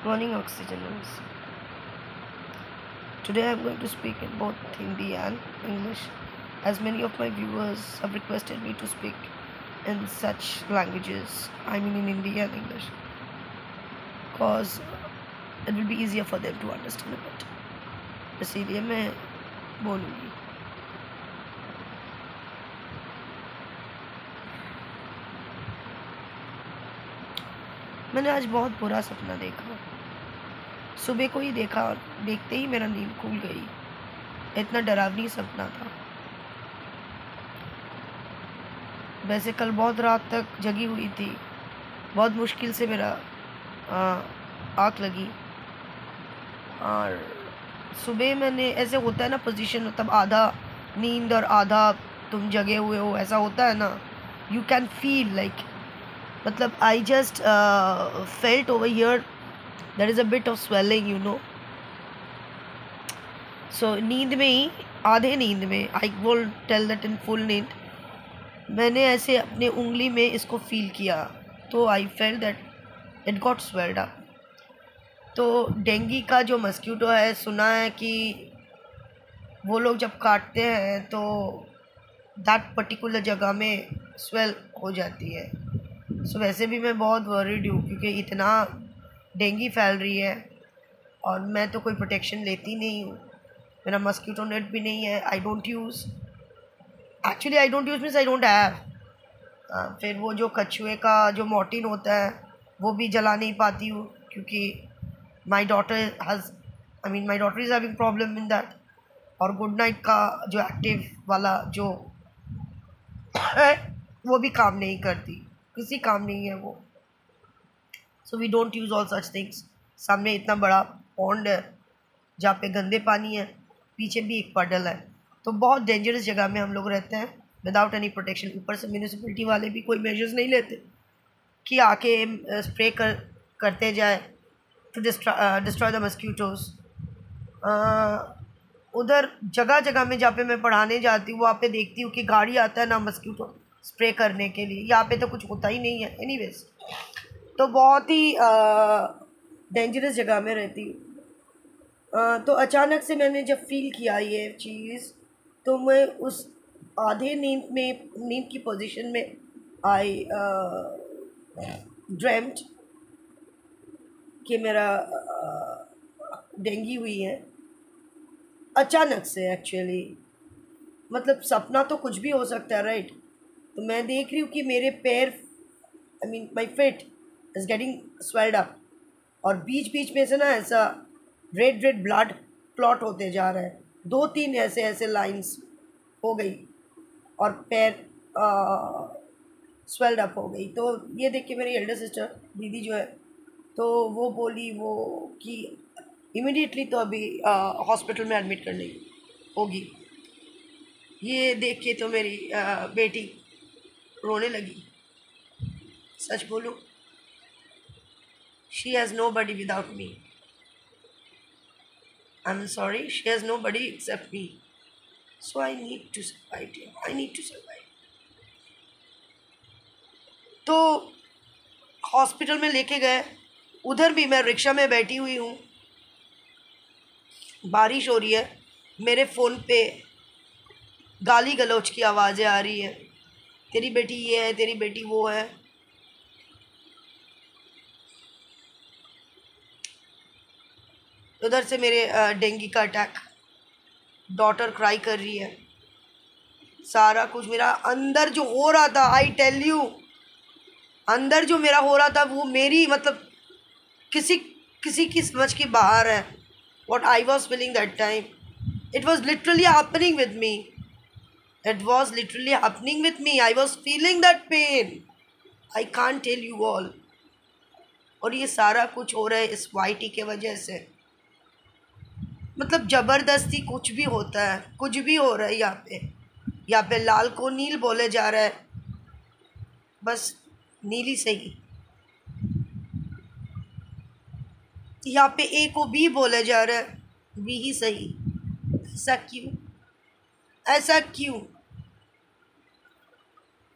Morning oxygeners. Today I am going to speak in both Hindi and English, as many of my viewers have requested me to speak in such languages, I mean in Hindi and English, cause it will be easier for them to understand a bit. इसीलिए मैं बोलूँगी. मैंने आज बहुत बुरा सपना देखा. सुबह को ही देखा और देखते ही मेरा नींद खुल गई. इतना डरावनी सपना था. वैसे कल बहुत रात तक जगी हुई थी. बहुत मुश्किल से मेरा आँख लगी और सुबह मैंने, ऐसे होता है ना पोजीशन, तब आधा नींद और आधा तुम जगे हुए हो, ऐसा होता है ना. यू कैन फील लाइक, मतलब I just felt over here there is a bit of swelling, you know. So नींद में ही, आधे नींद में, I will tell that in full नींद, मैंने ऐसे अपने उंगली में इसको फील किया तो I felt that it got swelled up. तो डेंगू का जो मस्कीटो है, सुना है कि वो लोग जब काटते हैं तो दैट पर्टिकुलर जगह में स्वेल हो जाती है. सो वैसे भी मैं बहुत वरीड हूँ क्योंकि इतना डेंगू फैल रही है और मैं तो कोई प्रोटेक्शन लेती नहीं हूँ. मेरा मस्कीटो नेट भी नहीं है. I don't use means I don't have. फिर वो जो कछुए का जो मॉर्टिन होता है वो भी जला नहीं पाती हूँ क्योंकि my daughter is having problem in that. और गुड नाइट का जो एक्टिव वाला जो है वो भी काम नहीं करती, किसी काम नहीं है वो. So we don't use all such things. सामने इतना बड़ा पॉन्ड है जहाँ पे गंदे पानी है, पीछे भी एक पडल है. तो बहुत डेंजरस जगह में हम लोग रहते हैं विदाउट एनी प्रोटेक्शन. ऊपर से म्यूनिसिपलिटी वाले भी कोई मेजर्स नहीं लेते कि आके स्प्रे करते जाए टू डिस्ट्रॉय द मस्कीटोज. उधर जगह जगह में जहाँ पे मैं पढ़ाने जाती हूँ वहाँ पे देखती हूँ कि गाड़ी आता है ना मस्कीटो स्प्रे करने के लिए. यहाँ पे तो कुछ होता ही नहीं है. एनीवेज, तो बहुत ही डेंजरस जगह में रहती हूँ. तो अचानक से मैंने जब फील किया ये चीज़, तो मैं उस आधे नींद की पोजीशन में आई ड्रीम्ड कि मेरा डेंगू हुई है अचानक से. एक्चुअली मतलब सपना तो कुछ भी हो सकता है, राइट. तो मैं देख रही हूँ कि मेरे पैर, my feet is getting swelled up और बीच बीच में से ना ऐसा रेड ब्लड क्लॉट होते जा रहा है. 2-3 ऐसे लाइंस हो गई और पैर स्वेल्ड अप हो गई. तो ये देख के मेरी एल्डर सिस्टर दीदी जो है, तो वो बोली वो कि इमीडिएटली तो अभी हॉस्पिटल में एडमिट करनी होगी. ये देख के तो मेरी बेटी रोने लगी. सच बोलूँ, she has nobody without me. I'm sorry, she has nobody except me. So I need to survive here. I need to survive. तो हॉस्पिटल में लेके गए. उधर भी मैं रिक्शा में बैठी हुई हूँ, बारिश हो रही है, मेरे फ़ोन पे गाली गलौज की आवाज़ें आ रही हैं. तेरी बेटी ये है, तेरी बेटी वो है. उधर से मेरे डेंगू का अटैक, डॉटर क्राई कर रही है. सारा कुछ मेरा अंदर जो हो रहा था, आई टेल यू, अंदर जो मेरा हो रहा था वो मेरी, मतलब किसी की समझ के बाहर है. What I was feeling that time, it was literally happening with me. It was literally happening with me. I was feeling that pain. I can't tell you all. और ये सारा कुछ हो रहा है इस वाईटी के वजह से. मतलब ज़बरदस्ती कुछ भी होता है, कुछ भी हो रहा है. यहाँ पे लाल को नील बोले जा रहा है, बस नीली सही. यहाँ पे ए को बी बोले जा रहा है, बी ही सही. ऐसा क्यों, ऐसा क्यों?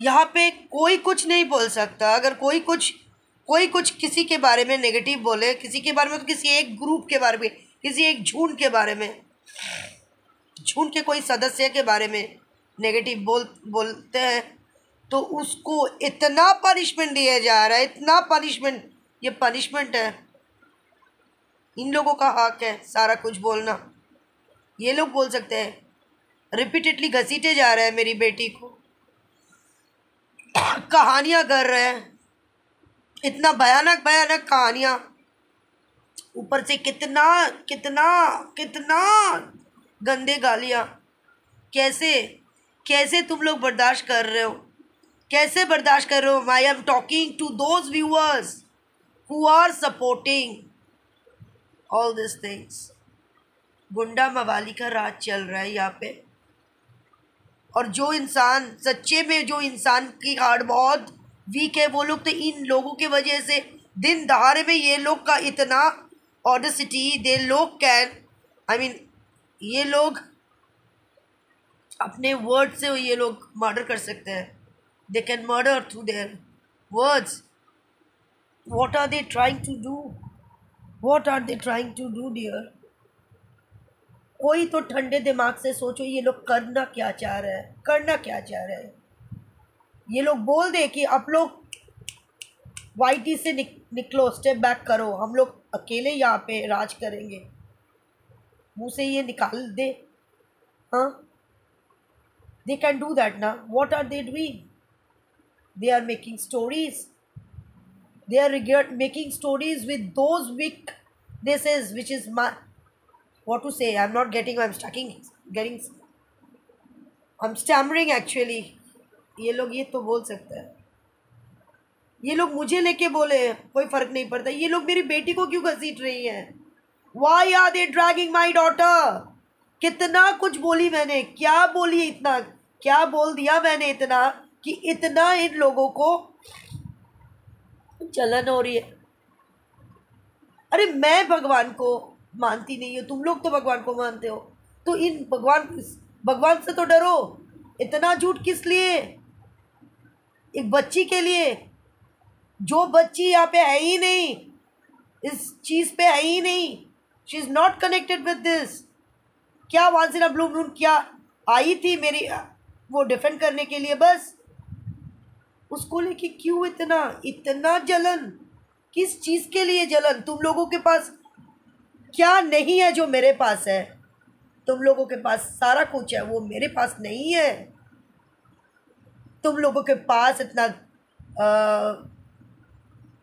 यहाँ पे कोई कुछ नहीं बोल सकता. अगर कोई कुछ कोई कुछ किसी के बारे में नेगेटिव बोले, किसी के बारे में, तो किसी एक ग्रुप के बारे में, किसी एक झुंड के बारे में, झुंड के कोई सदस्य के बारे में नेगेटिव बोलते हैं, तो उसको इतना पनिशमेंट दिया जा रहा है, इतना पनिशमेंट। ये पनिशमेंट है, इन लोगों का हक है सारा कुछ बोलना। ये लोग बोल सकते हैं, रिपीटेडली घसीटे जा रहे हैं मेरी बेटी को, कहानियाँ कर रहे हैं, इतना भयानक भयानक कहानियाँ, ऊपर से कितना कितना कितना गंदे गालियाँ। कैसे कैसे तुम लोग बर्दाश्त कर रहे हो, कैसे बर्दाश्त कर रहे हो? I am talking to those viewers who are supporting all this things. गुंडा मवाली का राज चल रहा है यहाँ पे, और जो इंसान सच्चे में, जो इंसान की हार्ट बहुत वीक है, वो लोग तो इन लोगों के वजह से दिन दहाड़े में ये लोग का इतना ऑडेसिटी, दे लोग कैन, आई मीन ये लोग अपने वर्ड से ये लोग मर्डर कर सकते हैं। They can murder through their words. What are they trying to do? What are they trying to do dear? कोई तो ठंडे दिमाग से सोचो, ये लोग करना क्या चाह रहे हैं, करना क्या चाह रहे हैं? ये लोग बोल दे कि आप लोग वाईटी से निकलो, स्टेप बैक करो, हम लोग अकेले यहाँ पे राज करेंगे, मुँह से ये निकाल दे। हाँ, दे कैन डू दैट ना। What are they doing? They are making stories, they are making stories with those weaknesses, which is my, what to say, I'm not getting, I'm stammering actually. ये लोग ये तो बोल सकते हैं, ये लोग मुझे लेके बोले कोई फर्क नहीं पड़ता, ये लोग मेरी बेटी को क्यों घसीट रही हैं? Why are they dragging my daughter? कितना कुछ बोली मैंने, क्या बोली, इतना क्या बोल दिया मैंने, इतना कि इतना इन लोगों को चलन हो रही है। अरे मैं भगवान को मानती नहीं हूँ, तुम लोग तो भगवान को मानते हो, तो इन भगवान से तो डरो। इतना झूठ किस लिए? एक बच्ची के लिए, जो बच्ची यहाँ पे है ही नहीं, इस चीज़ पे है ही नहीं, she is not connected with this. क्या once in a blue moon क्या आई थी मेरी वो डिफेंड करने के लिए, बस उसको लेके क्यों इतना जलन? किस चीज़ के लिए जलन? तुम लोगों के पास क्या नहीं है जो मेरे पास है? तुम लोगों के पास सारा कुछ है, वो मेरे पास नहीं है। तुम लोगों के पास इतना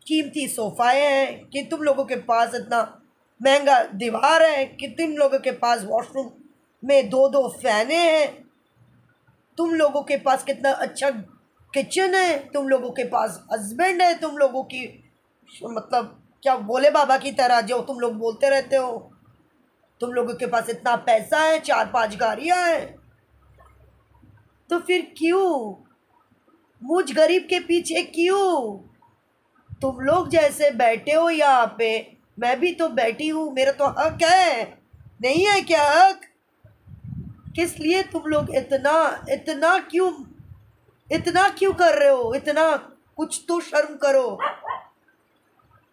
कीमती सोफ़ा है, कि तुम लोगों के पास इतना महंगा दीवार है, कि तुम लोगों के पास वॉशरूम में 2-2 फैने हैं, तुम लोगों के पास कितना अच्छा किचन है, तुम लोगों के पास हस्बैंड है, तुम लोगों की मतलब क्या बोले बाबा की तरह जो तुम लोग बोलते रहते हो, तुम लोगों के पास इतना पैसा है, 4-5 गाड़ियाँ हैं, तो फिर क्यों मुझ गरीब के पीछे क्यों? तुम लोग जैसे बैठे हो यहाँ पे, मैं भी तो बैठी हूँ, मेरा तो हक है, नहीं है क्या हक? किस लिए तुम लोग इतना क्यों कर रहे हो? इतना कुछ तो शर्म करो,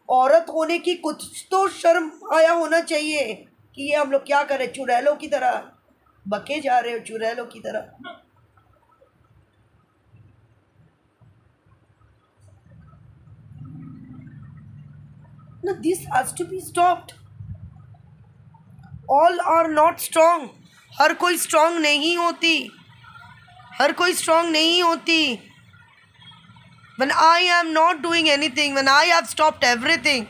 औरत होने की कुछ तो शर्म आया होना चाहिए कि ये हम लोग क्या कर रहे, चुड़ैलों की तरह बके जा रहे हो, चुड़ैलों की तरह। No, this has to be stopped. All are not strong. हर कोई स्ट्रांग नहीं होती, हर कोई स्ट्रांग नहीं होती। When I am not doing anything, when I have stopped everything,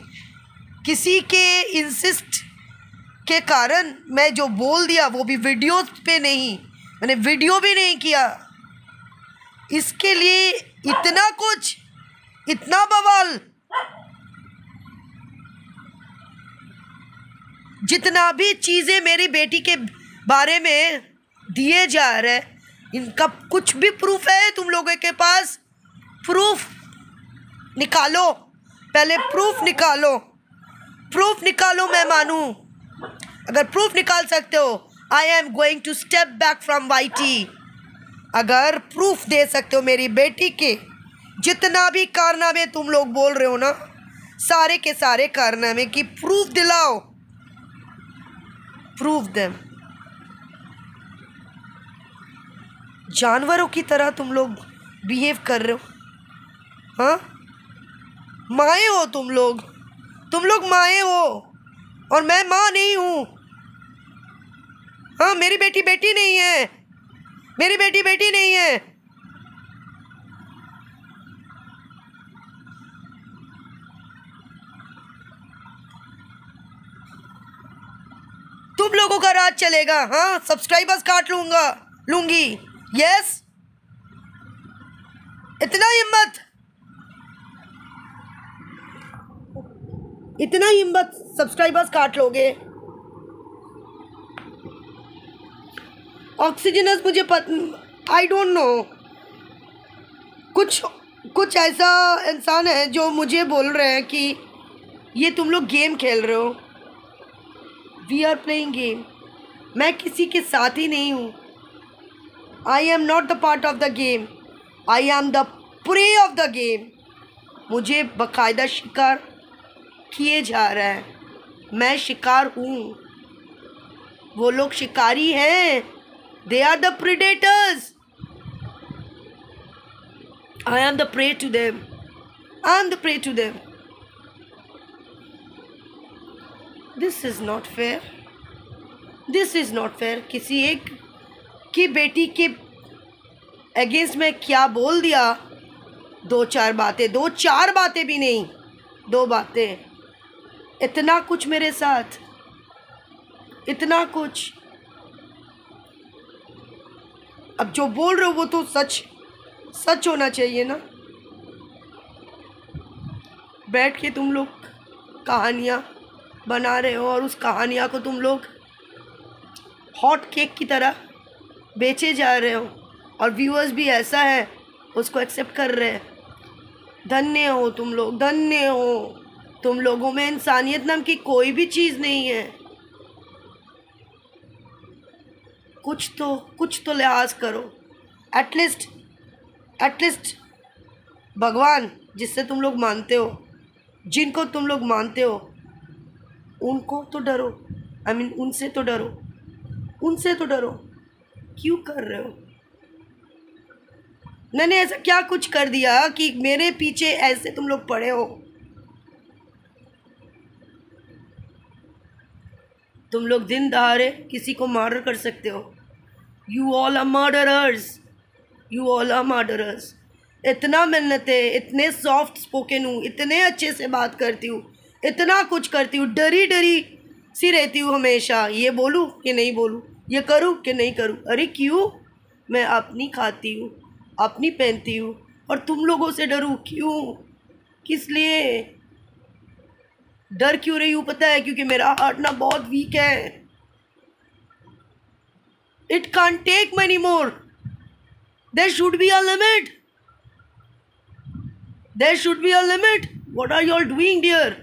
किसी के इंसिस्ट के कारण मैं जो बोल दिया वो भी वीडियो पे नहीं, मैंने वीडियो भी नहीं किया, इसके लिए इतना कुछ, इतना बवाल। जितना भी चीज़ें मेरी बेटी के बारे में दिए जा रहे, इनका कुछ भी प्रूफ है तुम लोगों के पास? प्रूफ निकालो, पहले प्रूफ निकालो, प्रूफ निकालो, मैं मानूं। अगर प्रूफ निकाल सकते हो, I am going to step back from YT. अगर प्रूफ दे सकते हो मेरी बेटी के जितना भी कारनामे तुम लोग बोल रहे हो ना, सारे के सारे कारनामे की प्रूफ दिलाओ, प्रूफ देम। जानवरों की तरह तुम लोग बिहेव कर रहे हो। हाँ, माए हो तुम लोग माए हो, और मैं माँ नहीं हूँ। हाँ, मेरी बेटी बेटी नहीं है, मेरी बेटी बेटी नहीं है। तुम लोगों का राज चलेगा। हाँ, सब्सक्राइबर्स काट लूंगी। यस, इतना हिम्मत सब्सक्राइबर्स काट लोगे। ऑक्सीजनस मुझे आई डोंट नो, कुछ ऐसा इंसान है जो मुझे बोल रहे हैं कि ये तुम लोग गेम खेल रहे हो। We are playing game. मैं किसी के साथ ही नहीं हूँ। I am not the part of the game, I am the prey of the game. मुझे बाकायदा शिकार किए जा रहा है, मैं शिकार हूँ। वो लोग शिकारी हैं, they are the predators. I am the prey to them. I am the prey to them. This is not fair. This is not fair. किसी एक की बेटी के अगेंस्ट में क्या बोल दिया? दो चार बातें भी नहीं, 2 बातें। इतना कुछ मेरे साथ, इतना कुछ। अब जो बोल रहे हो वो तो सच होना चाहिए ना। बैठ के तुम लोग कहानियाँ बना रहे हो, और उस कहानियाँ को तुम लोग हॉट केक की तरह बेचे जा रहे हो, और व्यूअर्स भी ऐसा है उसको एक्सेप्ट कर रहे हैं। धन्य हो तुम लोग, धन्य हो। तुम लोगों में इंसानियत नाम की कोई भी चीज़ नहीं है। कुछ तो लिहाज करो। एटलीस्ट भगवान जिससे तुम लोग मानते हो, जिनको तुम लोग मानते हो, उनको तो डरो। उनसे तो डरो। क्यों कर रहे हो? मैंने ऐसा क्या कुछ कर दिया कि मेरे पीछे ऐसे तुम लोग पड़े हो? तुम लोग दिन दहाड़े किसी को मर्डर कर सकते हो। You all are murderers. इतना मेहनतें, इतने सॉफ्ट स्पोकन हूँ, इतने अच्छे से बात करती हूँ, इतना कुछ करती हूँ, डरी सी रहती हूँ हमेशा। ये बोलूँ कि नहीं बोलूँ, ये करूँ कि नहीं करूँ। अरे क्यों? मैं अपनी खाती हूँ, अपनी पहनती हूँ, और तुम लोगों से डरूँ क्यों? किस लिए डर क्यों रही हूँ पता है? क्योंकि मेरा हार्ट ना बहुत वीक है। It can't take many more. There should be a limit. What are you all doing, dear?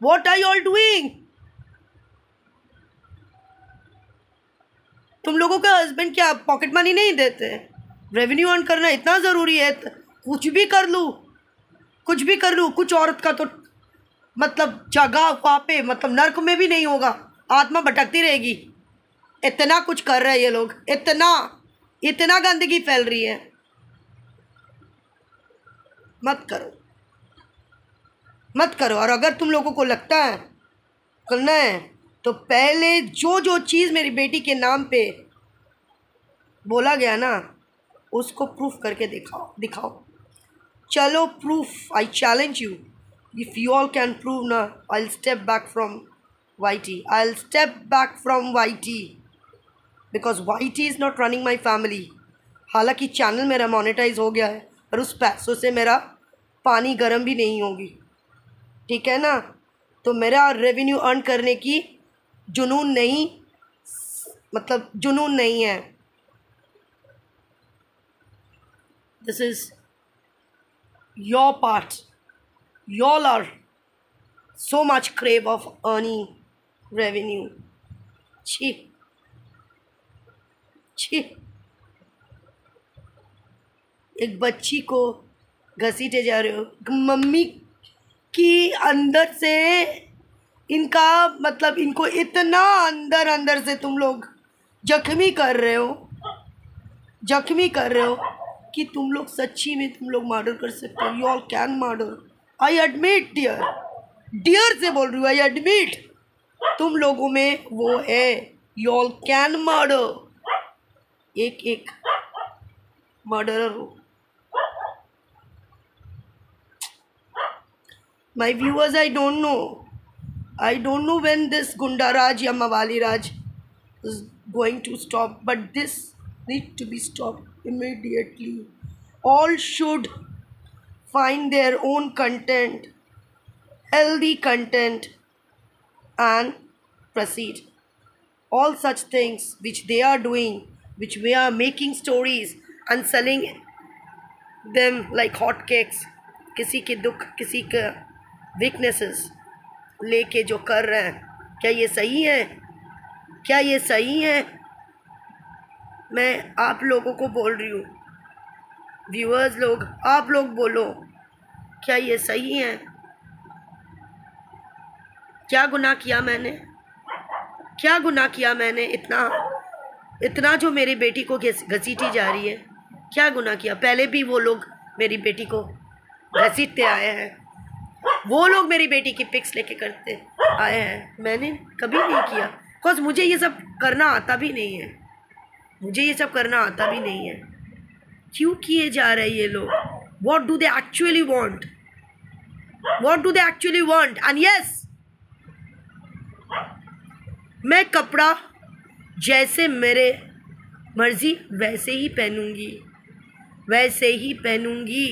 What are you all doing? तुम लोगों का हस्बैंड क्या पॉकेट मनी नहीं देते? रेवेन्यू अर्न करना इतना ज़रूरी है? कुछ भी कर लूँ। कुछ औरत का तो मतलब जगह वहाँ पे, मतलब नर्क में भी नहीं होगा, आत्मा भटकती रहेगी। इतना कुछ कर रहे हैं ये लोग, इतना गंदगी फैल रही है। मत करो। और अगर तुम लोगों को लगता है करना है तो पहले जो चीज़ मेरी बेटी के नाम पे बोला गया ना, उसको प्रूफ करके दिखाओ। चलो proof, I challenge you. If you all can prove ना, I will step back from YT because YT is not running my family. हालांकि चैनल मेरा मोनेटाइज हो गया है, पर उस पैसों से मेरा पानी गर्म भी नहीं होगी, ठीक है ना? तो मेरा रेवेन्यू अर्न करने की जुनून नहीं है। This is your part. y'all are so much crave of earning revenue. छी। एक बच्ची को घसीटे जा रहे हो। कि अंदर से इनका मतलब इनको इतना अंदर अंदर से तुम लोग जख्मी कर रहे हो कि तुम लोग सच्ची में तुम लोग मर्डर कर सकते हो। You all can murder. I admit dear से बोल रही हूँ, आई एडमिट तुम लोगों में वो है। You all can murder. एक मर्डरर हो। My viewers, I don't know when this Gunda Raj या Mawali Raj is going to stop, but this need to be stopped immediately. All should find their own content, healthy content, and proceed. All such things which they are doing, which we are making stories and selling them like hotcakes, किसी के दुख, किसी का weaknesses लेके जो कर रहे हैं, क्या ये सही है? क्या ये सही है? मैं आप लोगों को बोल रही हूँ, व्यूअर्स लोग, आप लोग बोलो, क्या ये सही है? क्या गुनाह किया मैंने? क्या गुनाह किया मैंने? इतना जो मेरी बेटी को घसीटी जा रही है, क्या गुनाह किया? पहले भी वो लोग मेरी बेटी को घसीटते आए हैं, वो लोग मेरी बेटी की पिक्स लेके करते आए हैं। मैंने कभी नहीं किया, बिकॉज मुझे ये सब करना आता भी नहीं है। क्यों किए जा रहे हैं ये लोग? What do they actually want? And yes, मैं कपड़ा जैसे मेरे मर्जी वैसे ही पहनूंगी।